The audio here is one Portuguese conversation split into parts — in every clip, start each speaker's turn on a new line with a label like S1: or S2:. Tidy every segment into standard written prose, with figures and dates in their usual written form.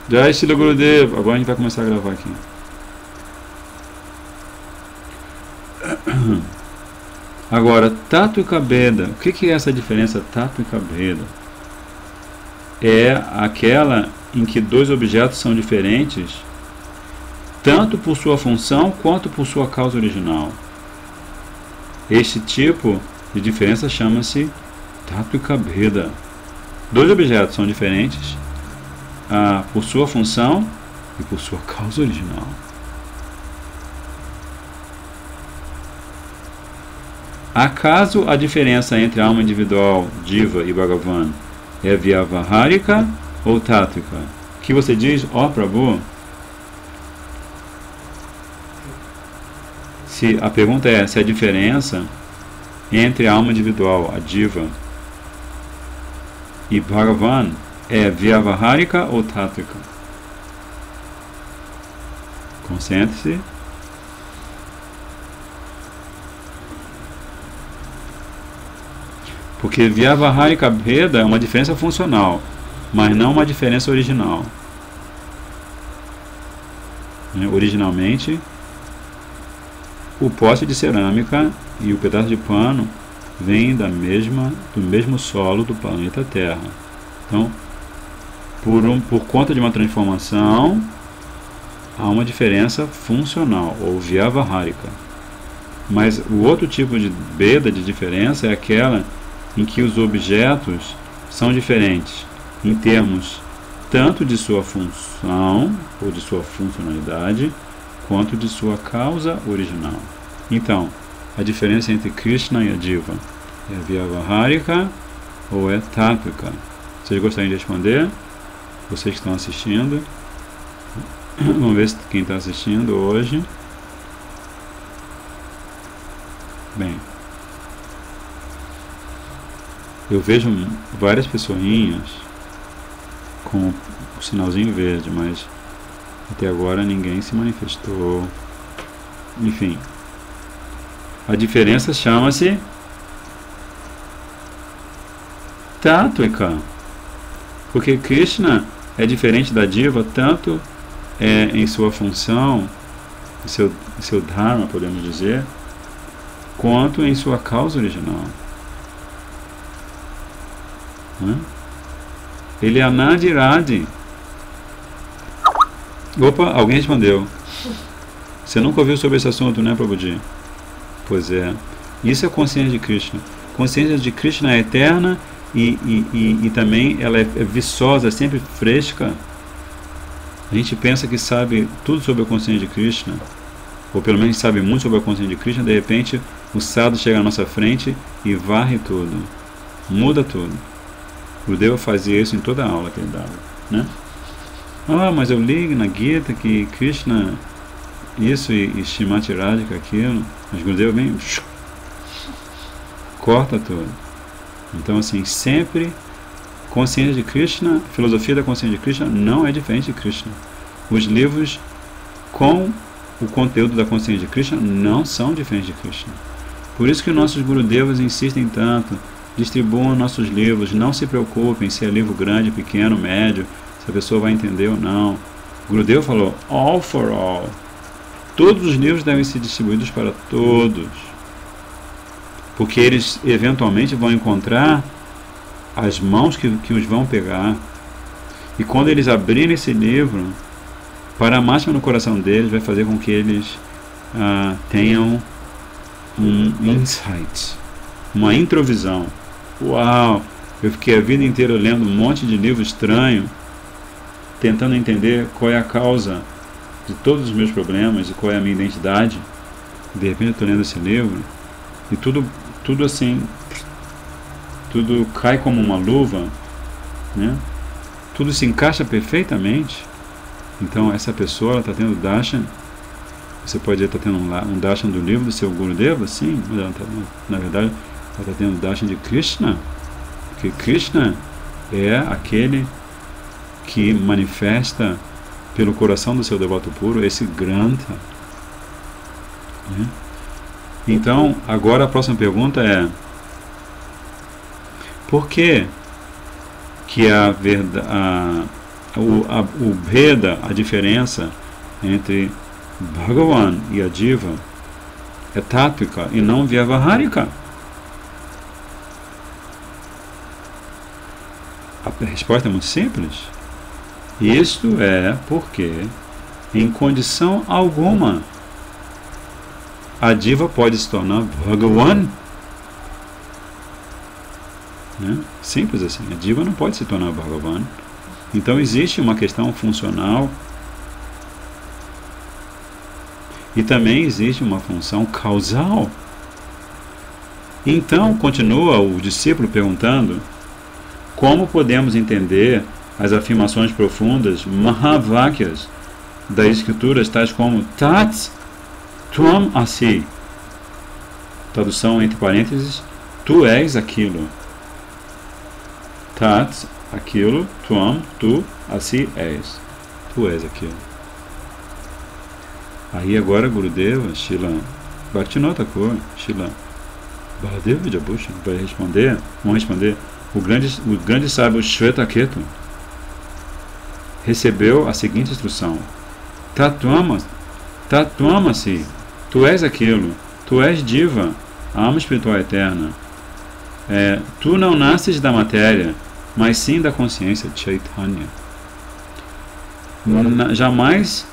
S1: Jai Shri Gurudev. Agora a gente vai começar a gravar aqui. Agora, Tattva Bheda. O que é essa diferença Tattva Bheda? É aquela em que dois objetos são diferentes, tanto por sua função quanto por sua causa original. Este tipo de diferença chama-se Tattva Bheda. Dois objetos são diferentes por sua função e por sua causa original. Acaso a diferença entre a alma individual, Jiva e Bhagavan, é Vyavaharika ou Tátrica? O que você diz, ó Prabhu? A pergunta é se a diferença entre a alma individual, a Jiva, e Bhagavan é Vyavaharika ou Tátrica? Concentre-se. Porque Vyavaharika Bheda é uma diferença funcional, mas não uma diferença original. Originalmente, o pote de cerâmica e o pedaço de pano vêm do mesmo solo do planeta Terra. Então, por conta de uma transformação, há uma diferença funcional, ou Vyavaharika. Mas o outro tipo de Bheda, de diferença, é aquela em que os objetos são diferentes em termos tanto de sua função ou de sua funcionalidade quanto de sua causa original. Então, a diferença entre Krishna e a Jiva é Vyavaharika ou é Tátrica? Vocês gostariam de responder? Vocês que estão assistindo, vamos ver quem está assistindo hoje. Bem, eu vejo várias pessoinhas com o sinalzinho verde, mas até agora ninguém se manifestou. Enfim, a diferença chama-se Tátrica, porque Krishna é diferente da Jiva tanto em sua função, em seu dharma, podemos dizer, quanto em sua causa original. Ele é Anadiradi. Opa, alguém respondeu. Você nunca ouviu sobre esse assunto, né, Prabhuji? Pois é. Isso é a consciência de Krishna. A consciência de Krishna é eterna e também ela é viçosa, é sempre fresca. A gente pensa que sabe tudo sobre a consciência de Krishna, ou pelo menos sabe muito sobre a consciência de Krishna. De repente, o sadhu chega à nossa frente e varre tudo, muda tudo. O Deva fazia isso em toda a aula que ele dava, né? Mas eu li na Gita que Krishna isso e Srimati Radhika aquilo, mas o Deva vem corta tudo. Então, assim, sempre consciência de Krishna, filosofia da consciência de Krishna não é diferente de Krishna. Os livros com o conteúdo da consciência de Krishna não são diferentes de Krishna. Por isso que nossos Gurudevas insistem tanto: distribuam nossos livros, não se preocupem se é livro grande, pequeno, médio, se a pessoa vai entender ou não. O Gurudeva falou, all for all. Todos os livros devem ser distribuídos para todos, porque eles eventualmente vão encontrar as mãos que os vão pegar. E quando eles abrirem esse livro, para a máxima no coração deles, vai fazer com que eles tenham um insight, uma introvisão. Uau! Eu fiquei a vida inteira lendo um monte de livro estranho, tentando entender qual é a causa de todos os meus problemas e qual é a minha identidade. De repente eu estou lendo esse livro e tudo assim, tudo cai como uma luva, né? Tudo se encaixa perfeitamente. Então essa pessoa está tendo darshan. Você pode estar tendo um darshan do livro do seu Gurudeva, sim, mas ela na verdade ela está tendo darshan de Krishna, porque Krishna é aquele que manifesta pelo coração do seu devoto puro esse grantha, né? Então, agora a próxima pergunta é: por que o Bheda, a diferença entre Bhagavan e a Jiva é tática e não vyavaharika. A resposta é muito simples. Isto é porque, em condição alguma, a Jiva pode se tornar Bhagavan. Né? Simples assim. A Jiva não pode se tornar Bhagavan. Então existe uma questão funcional e também existe uma função causal. Então, continua o discípulo perguntando como podemos entender as afirmações profundas, Mahavakyas, das escrituras, tais como Tat Tvam Asi. Tradução entre parênteses, tu és aquilo. Tat, aquilo, Tvam, tu, Asi és. Tu és aquilo. Aí agora Gurudeva, Srila Bhaktivinoda Thakur, Srila Baladeva Vidyabhushan vai responder, vão responder. O grande sábio Shvetaketu recebeu a seguinte instrução: Tattvamasi, tu és aquilo, tu és Jiva, a alma espiritual eterna. Tu não nasces da matéria, mas sim da consciência Chaitanya. Jamais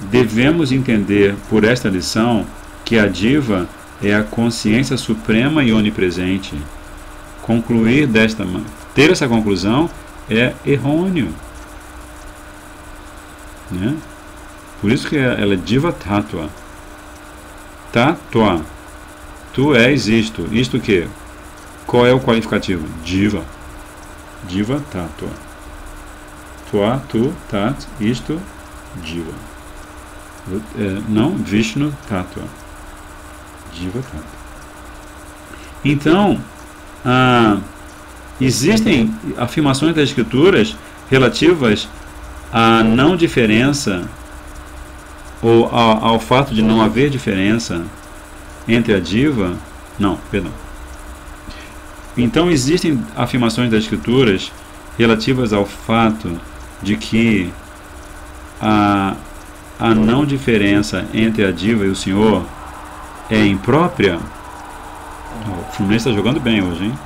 S1: devemos entender por esta lição que a Jiva é a consciência suprema e onipresente. Ter essa conclusão é errôneo. Né? Por isso que ela é Jiva Tattva. Tattva. Tu és isto. Isto o quê? Qual é o qualificativo? Jiva. Jiva Tattva. Tua, tu, tat, isto, Jiva. Não Vishnu Tattva. Jiva Tattva. Então, existem afirmações das escrituras relativas à não diferença ou ao fato de não haver diferença entre a Jiva. Então existem afirmações das escrituras relativas ao fato de que a não diferença entre a Jiva e o Senhor é imprópria. O Fluminense está jogando bem hoje, hein?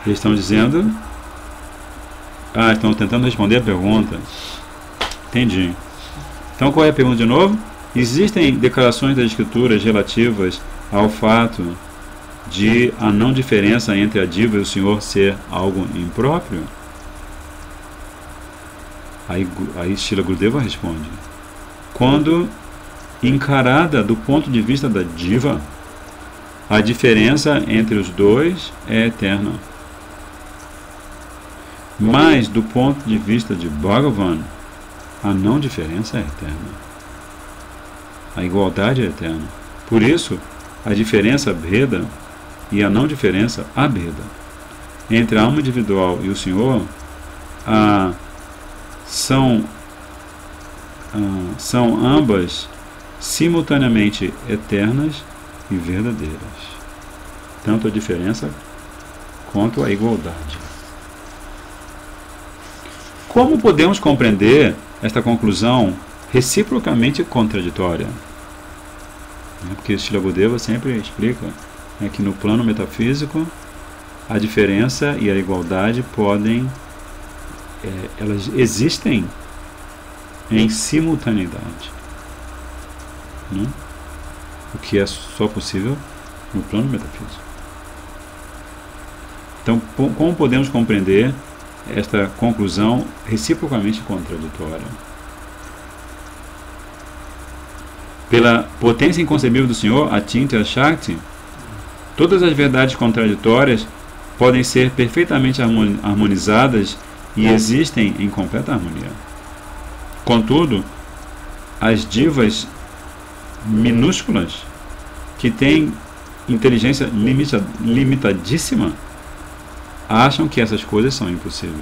S1: Eles estão dizendo... estão tentando responder a pergunta. Entendi. Então qual é a pergunta de novo? Existem declarações das escrituras relativas ao fato de a não diferença entre a Jiva e o Senhor ser algo impróprio? Aí Srila Gurudeva responde: quando encarada do ponto de vista da Jiva, a diferença entre os dois é eterna. Mas do ponto de vista de Bhagavan, a não diferença é eterna. A igualdade é eterna. Por isso, a diferença Bheda e a não diferença Abheda entre a alma individual e o Senhor são ambas simultaneamente eternas e verdadeiras. Tanto a diferença quanto a igualdade. Como podemos compreender esta conclusão reciprocamente contraditória? Porque Srila Gurudeva sempre explica que no plano metafísico a diferença e a igualdade elas existem em simultaneidade, né? O que é só possível no plano metafísico. Então, como podemos compreender esta conclusão reciprocamente contraditória? Pela potência inconcebível do Senhor, a Atinta e a Shakti, todas as verdades contraditórias podem ser perfeitamente harmonizadas e existem em completa harmonia. Contudo, as divas minúsculas, que têm inteligência limitadíssima, acham que essas coisas são impossíveis.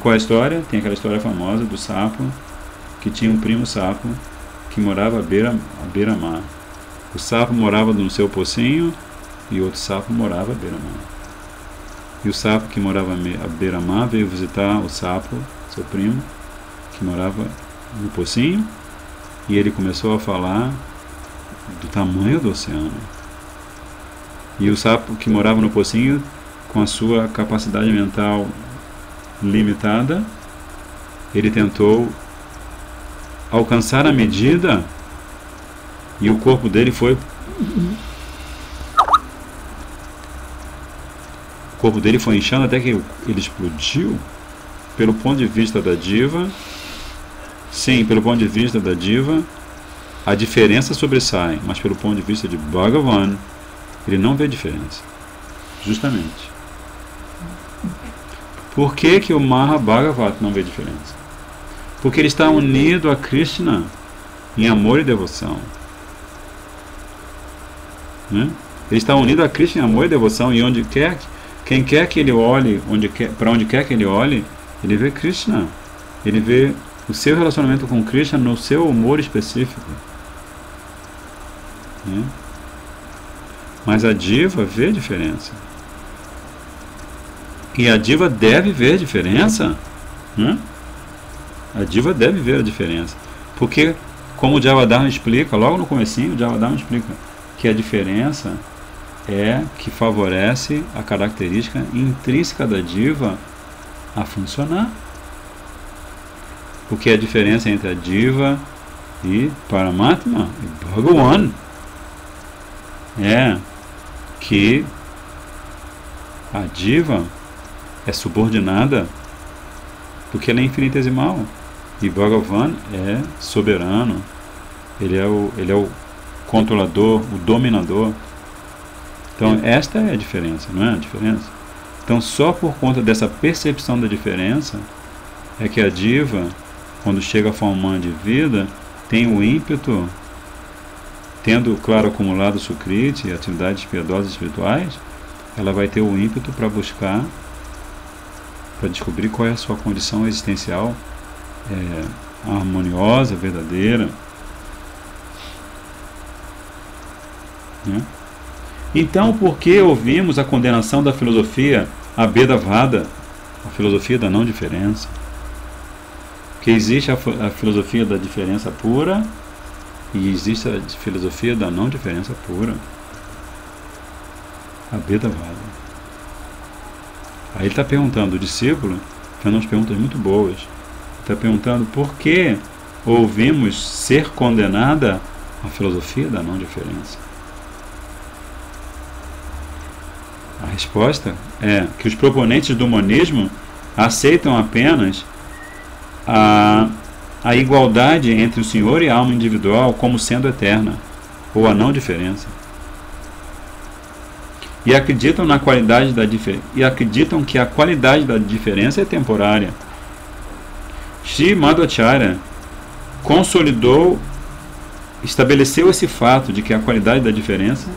S1: Qual é a história? Tem aquela história famosa do sapo, que tinha um primo sapo que morava à beira-mar. O sapo morava no seu pocinho e outro sapo morava à beira-mar. E o sapo que morava à beira-mar veio visitar o sapo, seu primo, que morava no pocinho, e ele começou a falar do tamanho do oceano. E o sapo que morava no pocinho, com a sua capacidade mental limitada, ele tentou alcançar a medida e o corpo dele foi... O corpo dele foi inchando até que ele explodiu. Pelo ponto de vista da diva, sim, pelo ponto de vista da diva, a diferença sobressai, mas pelo ponto de vista de Bhagavan, ele não vê diferença. Justamente. Por que que o Mahabhagavata não vê diferença? Porque ele está unido a Krishna em amor e devoção. Né? Ele está unido a Krishna em amor e devoção, e onde quer, quem quer que ele olhe, para onde quer que ele olhe, ele vê Krishna. Ele vê o seu relacionamento com Krishna no seu humor específico. Né? Mas a diva vê diferença. E a diva deve ver diferença. Né? A diva deve ver a diferença. Porque, como o Javadharma explica, logo no comecinho, o Javadharma explica que a diferença é que favorece a característica intrínseca da diva a funcionar. Porque a diferença entre a diva e Paramatma e Bhagavan é que a diva é subordinada porque ela é infinitesimal e Bhagavan é soberano. Ele é o controlador, o dominador. Então esta é a diferença, não é a diferença? Então só por conta dessa percepção da diferença é que a diva, quando chega à forma de vida, tem o ímpeto, tendo, claro, acumulado Sukriti e atividades piedosas espirituais, ela vai ter o ímpeto para buscar, para descobrir qual é a sua condição existencial harmoniosa, verdadeira. Né? Então, por que ouvimos a condenação da filosofia Abhedavada, a filosofia da não diferença? Porque existe a filosofia da diferença pura e existe a filosofia da não diferença pura. Abhedavada. Aí ele está perguntando, o discípulo, fazendo umas perguntas muito boas. Está perguntando por que ouvimos ser condenada a filosofia da não diferença. A resposta é que os proponentes do monismo aceitam apenas a igualdade entre o Senhor e a alma individual como sendo eterna, ou a não diferença. E acreditam na qualidade da e acreditam que a qualidade da diferença é temporária. Sri Madhvacharya estabeleceu esse fato de que a qualidade da diferença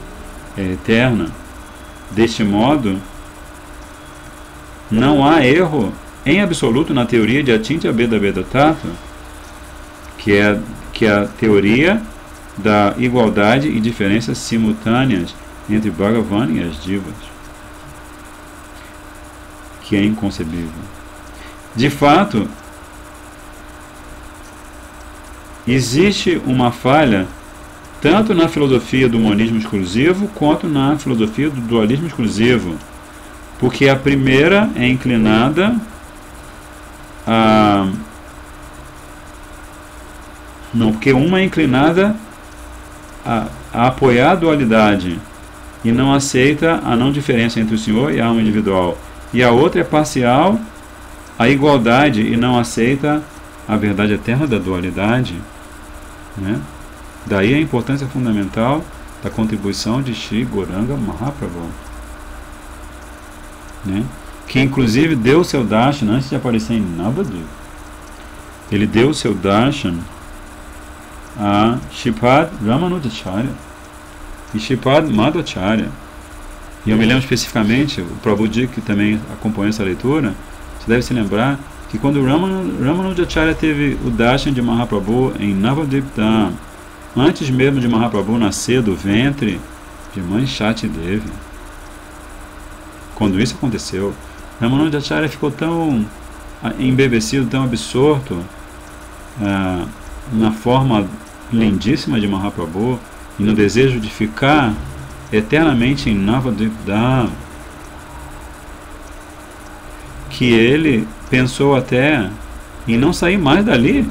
S1: é eterna. Deste modo, não há erro em absoluto na teoria de Achintya Bheda Bheda Tattva, que é a teoria da igualdade e diferenças simultâneas entre Bhagavan e as divas, que é inconcebível. De fato, existe uma falha tanto na filosofia do monismo exclusivo quanto na filosofia do dualismo exclusivo, porque a primeira é inclinada a... Não, porque uma é inclinada a apoiar a dualidade e não aceita a não diferença entre o Senhor e a alma individual, e a outra é parcial à igualdade e não aceita a verdade eterna da dualidade, né? Daí a importância fundamental da contribuição de Sri Gauranga Mahaprabhu, né? Que inclusive deu o seu darshan antes de aparecer em Navadvip. Ele deu o seu darshan a Shripad Ramanujacharya e Shripad Madhvacharya. E eu me lembro especificamente, o Prabhuji, que também acompanhou essa leitura, você deve se lembrar que quando Ramanujacharya teve o darshan de Mahaprabhu em Navadvip Dham, antes mesmo de Mahaprabhu nascer do ventre de mãe Shati Devi, quando isso aconteceu, Ramanujacharya ficou tão embevecido, tão absorto na forma lindíssima de Mahaprabhu e no desejo de ficar eternamente em Navadvip, que ele pensou até em não sair mais dali.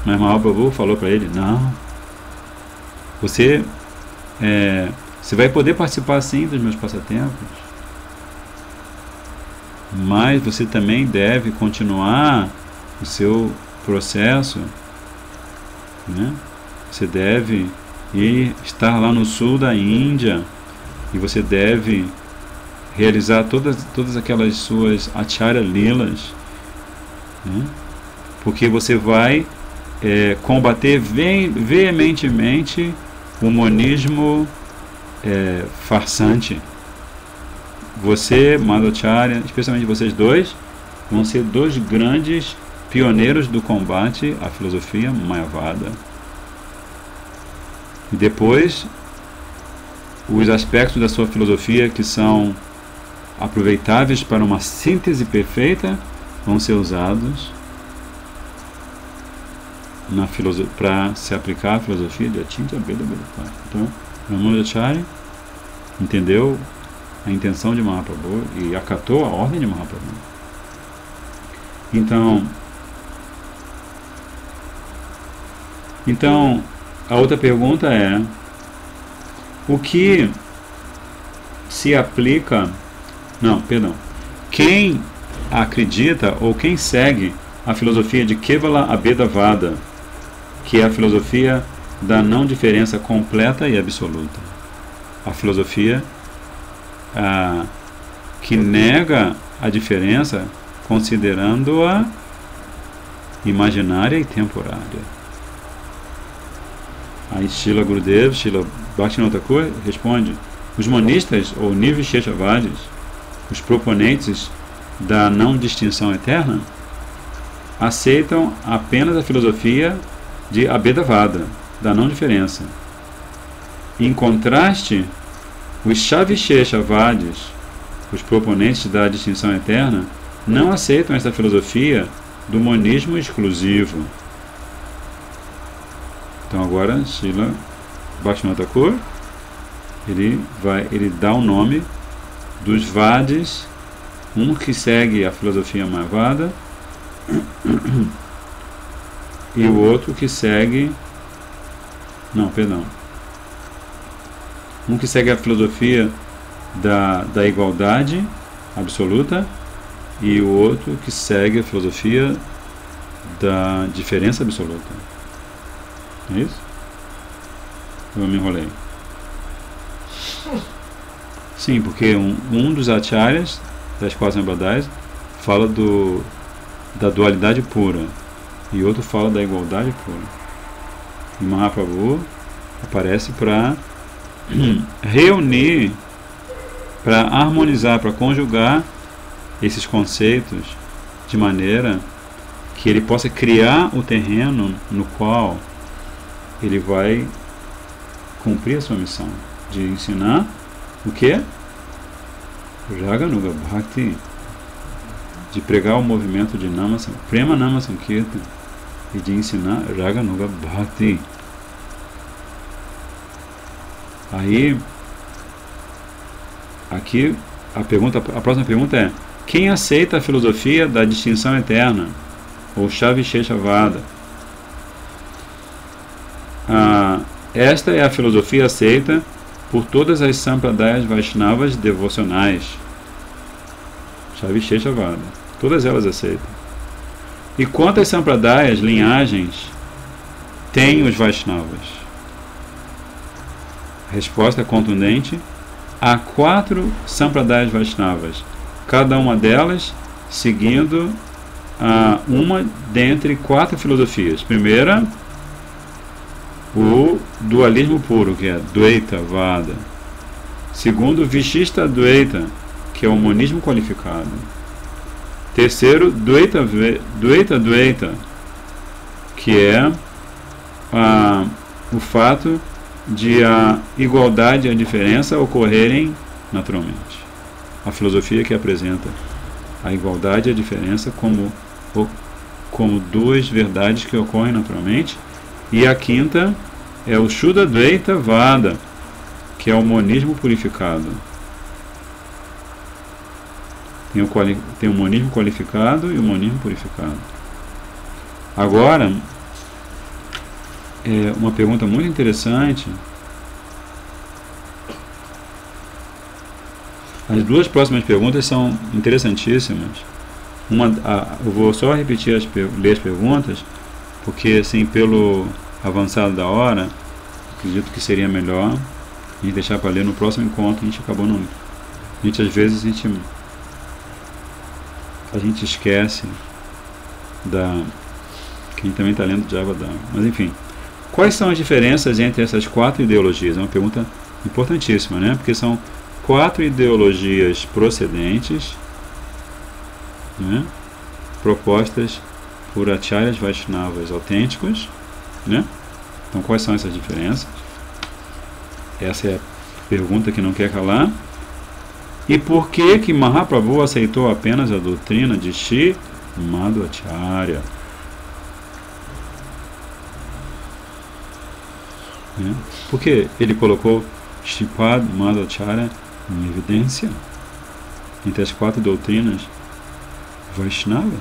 S1: Mas Mahaprabhu falou para ele: não, você vai poder participar sim dos meus passatempos, mas você também deve continuar o seu processo, né? Você deve estar lá no sul da Índia e você deve realizar todas aquelas suas acharya lilas, né? Porque você vai combater veementemente o monismo farsante. Você, Madhacharya, especialmente vocês dois, vão ser dois grandes pioneiros do combate à filosofia Mayavada. E depois, os aspectos da sua filosofia que são aproveitáveis para uma síntese perfeita vão ser usados para se aplicar à filosofia de Achintya Bheda Bheda. Então, Ramanujacharya entendeu a intenção de Mahaprabhu e acatou a ordem de Mahaprabhu. Então a outra pergunta é: o que se aplica... Quem acredita ou quem segue a filosofia de Kevala Abhedavada, que é a filosofia da não diferença completa e absoluta? A filosofia que nega a diferença considerando-a imaginária e temporária. Aí Srila Gurudev, Srila Bhaktivinoda Thakur responde: os monistas ou Nirvisheshavadis, os proponentes da não distinção eterna, aceitam apenas a filosofia de Abhedavada, da não diferença. Em contraste, os Shavisheshavadis, os proponentes da distinção eterna, não aceitam esta filosofia do monismo exclusivo. Então agora, Srila Bhaktivinoda Thakur, ele dá o nome dos Vadis, um que segue a filosofia Mayavada e o outro que segue... Um que segue a filosofia da igualdade absoluta e o outro que segue a filosofia da diferença absoluta. É isso? Eu me enrolei. Sim, porque um dos acharyas das quatro Sampradayas fala da dualidade pura e outro fala da igualdade pura. E Mahaprabhu aparece para reunir, para harmonizar, para conjugar esses conceitos de maneira que ele possa criar o terreno no qual ele vai cumprir a sua missão de ensinar o que? Raganuga Bhakti, de pregar o movimento de Prema Nama Sankirtan e de ensinar Raganuga Bhakti. Aí, aqui a próxima pergunta é: quem aceita a filosofia da distinção eterna, ou Shavisheshavada? Esta é a filosofia aceita por todas as Sampradayas Vaishnavas devocionais. Shavisheshavada. Todas elas aceitam. E quantas Sampradayas, linhagens, têm os Vaishnavas? A resposta é contundente: há 4 Sampradayas Vaishnavas, cada uma delas seguindo uma dentre 4 filosofias. Primeira, o dualismo puro, que é Dvaita Vada. Segundo, Vishishta Dvaita, que é o monismo qualificado. Terceiro, Dvaita Dvaita, que é o fato de a igualdade e a diferença ocorrerem naturalmente. A filosofia que apresenta a igualdade e a diferença como duas verdades que ocorrem naturalmente. E a quinta é o Shuddha-dvaita Vada, que é o monismo purificado. Tem o monismo qualificado e o monismo purificado. Agora, uma pergunta muito interessante. As duas próximas perguntas são interessantíssimas. Eu vou só repetir ler as perguntas, porque assim, pelo avançado da hora, acredito que seria melhor a gente deixar para ler no próximo encontro. A gente acabou não. Às vezes a gente esquece que a gente também está lendo Javadama. Mas enfim, quais são as diferenças entre essas 4 ideologias? É uma pergunta importantíssima, né? Porque são 4 ideologias procedentes, né? Propostas por acharyas Vaishnavas autênticos, né? Então, quais são essas diferenças? Essa é a pergunta que não quer calar. E por que Mahaprabhu aceitou apenas a doutrina de Sri Madhvacharya? Né? Por que ele colocou Sripad Madhvacharya em evidência entre as 4 doutrinas Vaishnavas?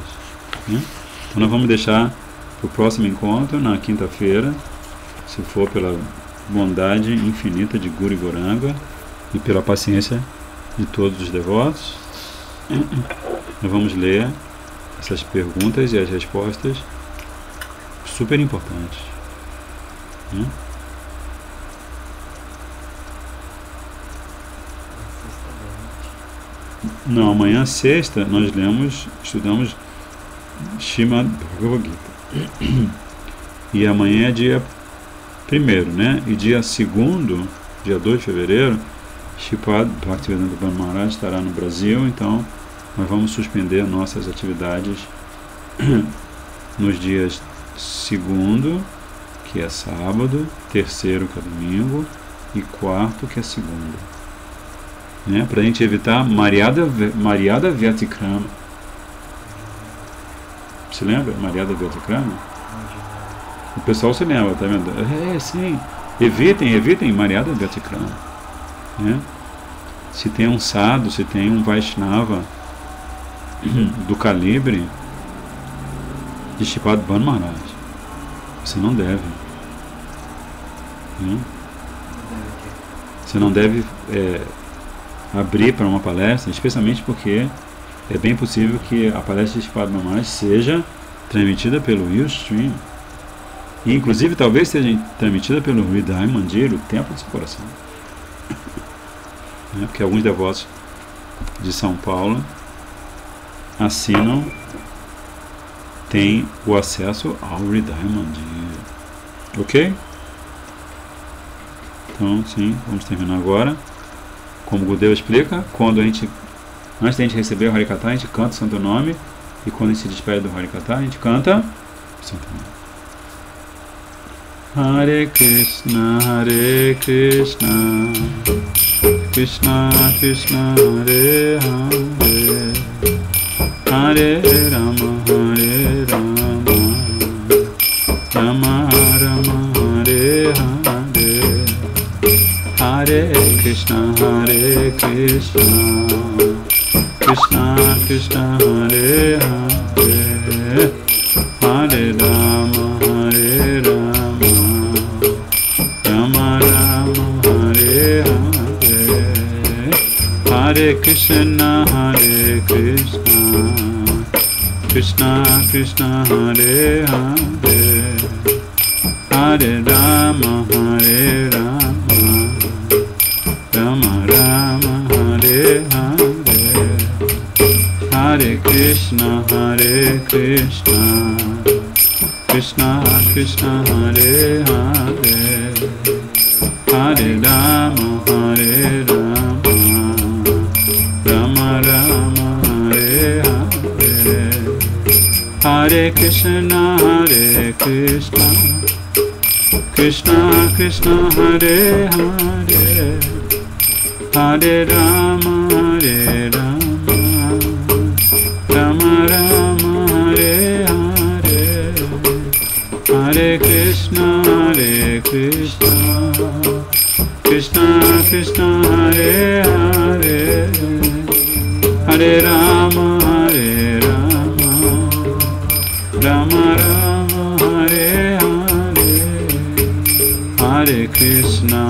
S1: Né? Então nós vamos deixar para o próximo encontro, na quinta-feira, se for pela bondade infinita de Guru Gauranga e pela paciência de todos os devotos. Nós vamos ler essas perguntas e as respostas super importantes. Né? Não, amanhã, sexta, nós estudamos Srimad Bhagavad Gita. E amanhã é dia 1º, né? E dia 2º, dia 2 de fevereiro, Sripad Bhaktivedanta Swami Maharaj estará no Brasil, então nós vamos suspender nossas atividades nos dias 2º, que é sábado, 3º, que é domingo, e 4º, que é segunda. Né? Para a gente evitar Maryada Vyatikrama. Se lembra? Maryada Vyatikrama? O pessoal se lembra, tá vendo? Sim. Evitem Maryada Vyatikrama. Né? Se tem um sadhu, se tem um Vaishnava do calibre de Sripad Bhanu Maharaj, você não deve. Né? Você não deve abrir para uma palestra, especialmente porque é bem possível que a palestra de Sripad Bhanu Maharaj seja transmitida pelo Ustream. E inclusive talvez seja transmitida pelo Hridaya Mandir, o templo do seu coração. Porque alguns devotos de São Paulo têm o acesso ao Hridaya Mandir. Ok? Então, sim, vamos terminar agora. Como o Gudeva explica, antes da gente receber o Harikata, a gente canta o Santo Nome, e quando a gente se despede do Harikata, a gente canta o Santo Nome. Hare Krishna, Krishna Krishna, Hare Hare, Hare Rama, Rama Rama, Hare Hare, Hare Krishna, Krishna Krishna, Hare Hare, Hare Rama, Rama Rama, Hare Hare, Hare Krishna, Krishna Krishna, Hare Hare, Hare Rama, Rama Rama, Hare Hare, Hare Krishna, Krishna Krishna, Hare Hare, Hare Rama, Rama Rama, Hare Hare, Hare Krishna, Krishna Krishna, Hare Hare, Hare Rama, Hare Rama, Rama Rama, Hare Hare, Hare Krishna, Krishna Krishna, Hare Hare, Hare Rama, Hare Rama, Rama Rama, Hare Hare, Hare Krishna,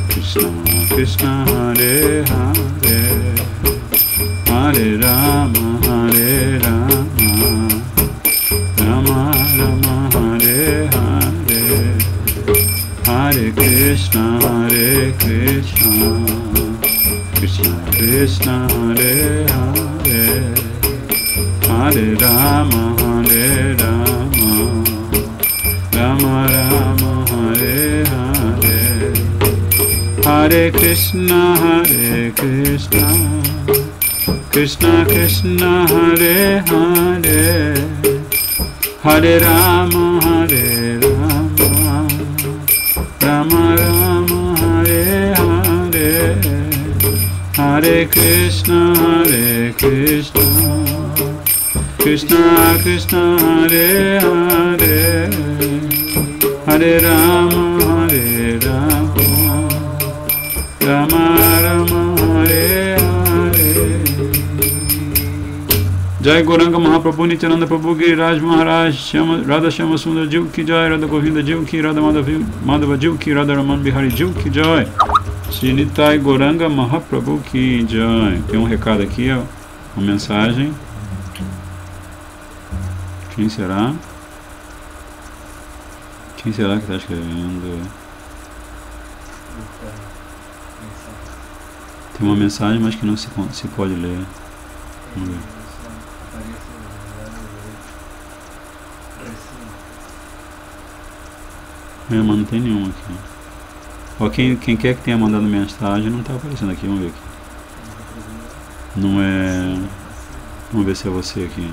S1: Krishna Krishna, Hare Hare, Hare Rama, Hare Rama, Rama Rama, Hare Hare, Hare Krishna, Krishna Krishna, Hare Hare, Hare Rama, Hare Rama, Rama Rama, Hare Hare, Hare Krishna, Krishna Krishna, Hare Hare, Hare Rama, Hare Rama, Rama Rama, Hare Hare, Hare Krishna, Krishna Krishna, Hare Hare, Hare Rama, Hare Rama, Rama Rama, Hare Hare. Jai Gauranga Mahaprabhu, Nityananda Prabhu, Giriraj Maharaj, Radha Shyama Sundar Jiv Ki Jai, Radha Govinda Jiv Ki, Radha Madhava Jiv Ki, Radha Raman Bihari Jiv Ki Jai, Shri Nitai Gauranga Mahaprabhu Ki Jai. Tem um recado aqui, ó, uma mensagem. Quem será? Quem será que está escrevendo? Tem uma mensagem, mas que não se pode ler. Vamos ver. Mas não tem nenhuma aqui. Ó, quem quer que tenha mandado mensagem não está aparecendo aqui. Vamos ver aqui. Não é... Vamos ver se é você aqui.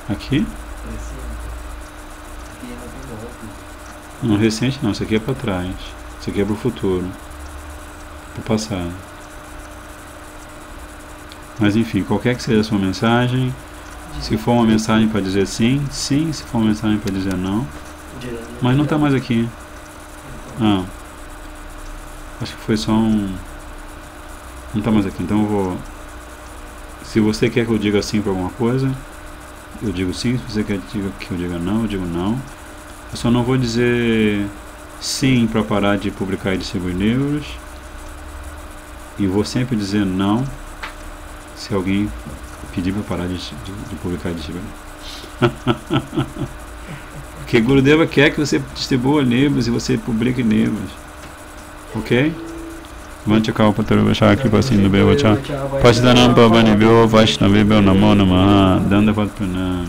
S1: Aqui? Não, recente não. Isso aqui é para trás. Isso aqui é para o futuro. Para o passado. Mas enfim, qualquer que seja a sua mensagem, se for uma mensagem para dizer sim, sim. Se for uma mensagem para dizer não. Mas não está mais aqui. Ah, acho que foi só um... Não está mais aqui. Então eu vou... Se você quer que eu diga sim para alguma coisa, eu digo sim. Se você quer que eu diga não, eu digo não. Eu só não vou dizer sim para parar de publicar e distribuir livros. E vou sempre dizer não se alguém pedir para parar de publicar e distribuir. Porque Gurudeva quer que você distribua livros e você publique livros. Ok? Vancha kalpa tarubhasha kripa sindhu bhyo cha Pasidanam pavanibhyo Vaishnavibhyo namo namaha Dandavad pranam.